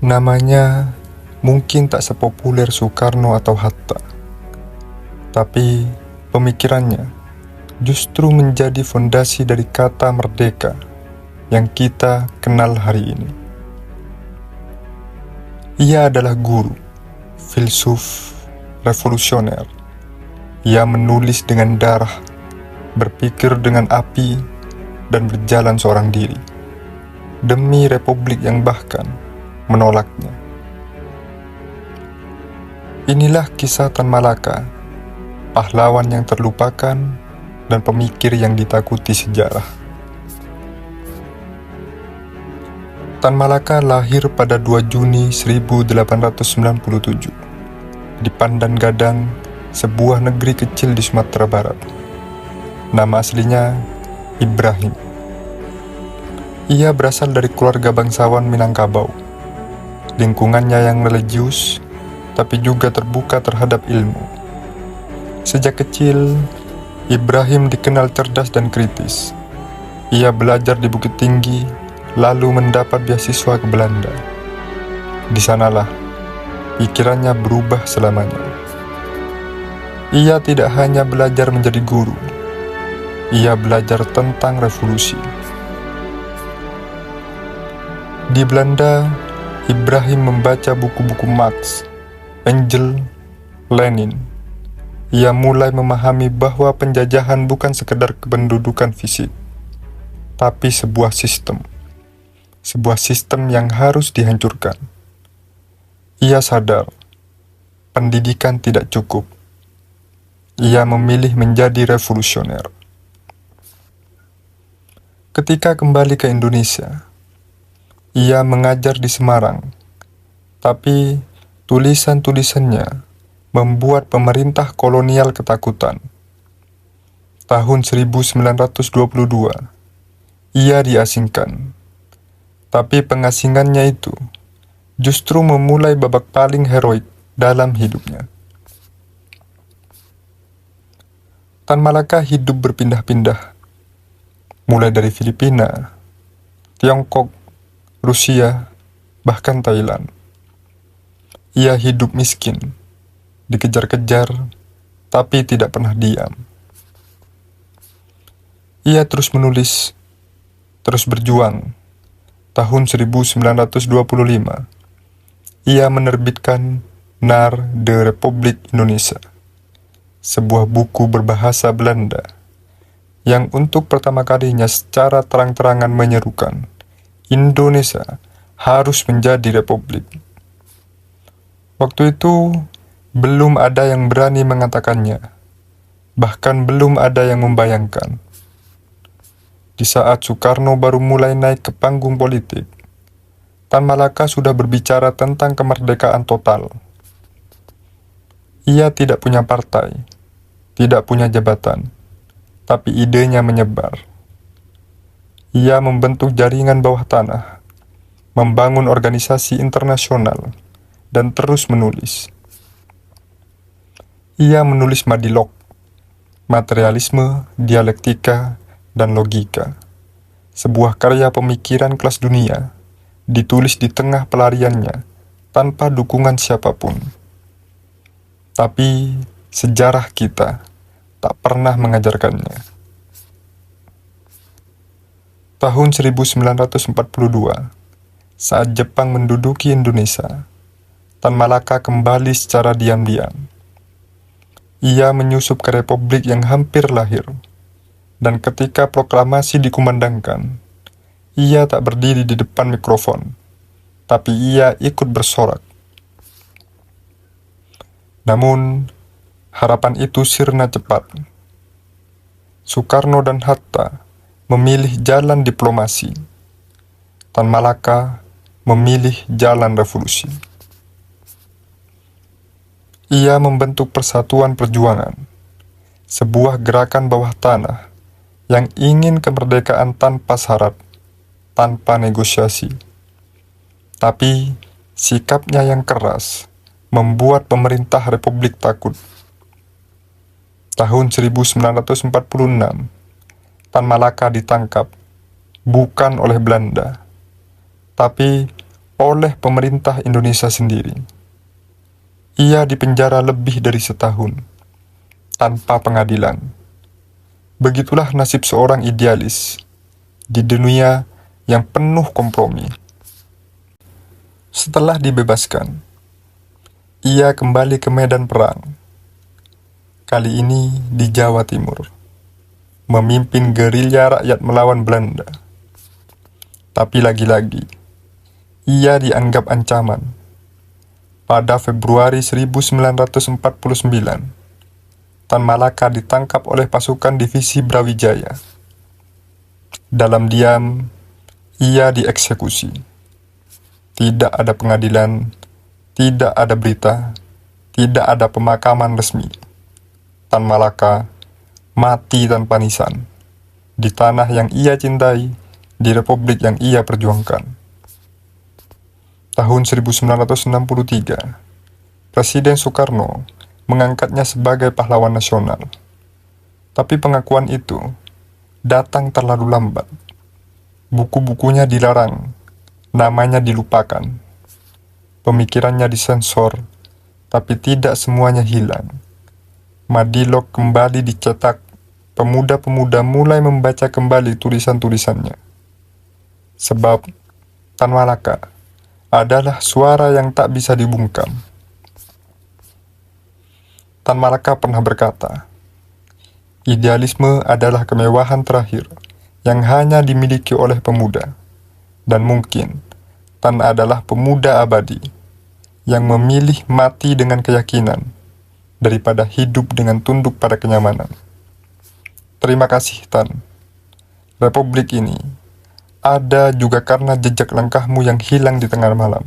Namanya mungkin tak sepopuler Soekarno atau Hatta, tapi pemikirannya justru menjadi fondasi dari kata merdeka yang kita kenal hari ini. Ia adalah guru, filsuf, revolusioner. Ia menulis dengan darah, berpikir dengan api, dan berjalan seorang diri demi republik yang bahkan menolaknya. Inilah kisah Tan Malaka, pahlawan yang terlupakan dan pemikir yang ditakuti sejarah. Tan Malaka lahir pada 2 Juni 1897 di Pandan Gadang, sebuah negeri kecil di Sumatera Barat. Nama aslinya Ibrahim. Ia berasal dari keluarga bangsawan Minangkabau. Lingkungannya yang religius, tapi juga terbuka terhadap ilmu. Sejak kecil, Ibrahim dikenal cerdas dan kritis. Ia belajar di Bukit Tinggi, lalu mendapat beasiswa ke Belanda. Di sanalah pikirannya berubah selamanya. Ia tidak hanya belajar menjadi guru, ia belajar tentang revolusi. Di Belanda, Ibrahim membaca buku-buku Marx, Engels, Lenin. Ia mulai memahami bahwa penjajahan bukan sekedar kependudukan fisik, tapi sebuah sistem yang harus dihancurkan. Ia sadar pendidikan tidak cukup. Ia memilih menjadi revolusioner. Ketika kembali ke Indonesia, ia mengajar di Semarang, tapi tulisan-tulisannya membuat pemerintah kolonial ketakutan. Tahun 1922, ia diasingkan. Tapi pengasingannya itu justru memulai babak paling heroik dalam hidupnya. Tan Malaka hidup berpindah-pindah, mulai dari Filipina, Tiongkok, Rusia, bahkan Thailand. Ia hidup miskin, dikejar-kejar, tapi tidak pernah diam. Ia terus menulis, terus berjuang. Tahun 1925, ia menerbitkan Naar de Republiek Indonesia, sebuah buku berbahasa Belanda yang untuk pertama kalinya secara terang-terangan menyerukan Indonesia harus menjadi republik. Waktu itu belum ada yang berani mengatakannya, bahkan belum ada yang membayangkan. Di saat Soekarno baru mulai naik ke panggung politik, Tan Malaka sudah berbicara tentang kemerdekaan total. Ia tidak punya partai, tidak punya jabatan, tapi idenya menyebar. Ia membentuk jaringan bawah tanah, membangun organisasi internasional, dan terus menulis. Ia menulis Madilog, materialisme, dialektika, dan logika, sebuah karya pemikiran kelas dunia, ditulis di tengah pelariannya, tanpa dukungan siapapun. Tapi sejarah kita tak pernah mengajarkannya. Tahun 1942, saat Jepang menduduki Indonesia, Tan Malaka kembali secara diam-diam. Ia menyusup ke republik yang hampir lahir, dan ketika proklamasi dikumandangkan, ia tak berdiri di depan mikrofon, tapi ia ikut bersorak. Namun, harapan itu sirna cepat. Soekarno dan Hatta memilih jalan diplomasi. Tan Malaka memilih jalan revolusi. Ia membentuk Persatuan Perjuangan, sebuah gerakan bawah tanah yang ingin kemerdekaan tanpa syarat, tanpa negosiasi. Tapi sikapnya yang keras membuat pemerintah Republik takut. Tahun 1946, Tan Malaka ditangkap, bukan oleh Belanda, tapi oleh pemerintah Indonesia sendiri. Ia dipenjara lebih dari setahun, tanpa pengadilan. Begitulah nasib seorang idealis di dunia yang penuh kompromi. Setelah dibebaskan, ia kembali ke medan perang. Kali ini di Jawa Timur, memimpin gerilya rakyat melawan Belanda. Tapi lagi-lagi, ia dianggap ancaman. Pada Februari 1949, Tan Malaka ditangkap oleh pasukan divisi Brawijaya. Dalam diam, ia dieksekusi. Tidak ada pengadilan, tidak ada berita, tidak ada pemakaman resmi. Tan Malaka mati tanpa nisan di tanah yang ia cintai, di republik yang ia perjuangkan. Tahun 1963, Presiden Soekarno mengangkatnya sebagai pahlawan nasional. Tapi pengakuan itu datang terlalu lambat. Buku-bukunya dilarang, namanya dilupakan. Pemikirannya disensor, tapi tidak semuanya hilang. Madilog kembali dicetak, pemuda-pemuda mulai membaca kembali tulisan-tulisannya. Sebab Tan Malaka adalah suara yang tak bisa dibungkam. Tan Malaka pernah berkata, idealisme adalah kemewahan terakhir yang hanya dimiliki oleh pemuda. Dan mungkin Tan adalah pemuda abadi yang memilih mati dengan keyakinan daripada hidup dengan tunduk pada kenyamanan. Terima kasih Tan. Republik ini ada juga karena jejak langkahmu yang hilang di tengah malam.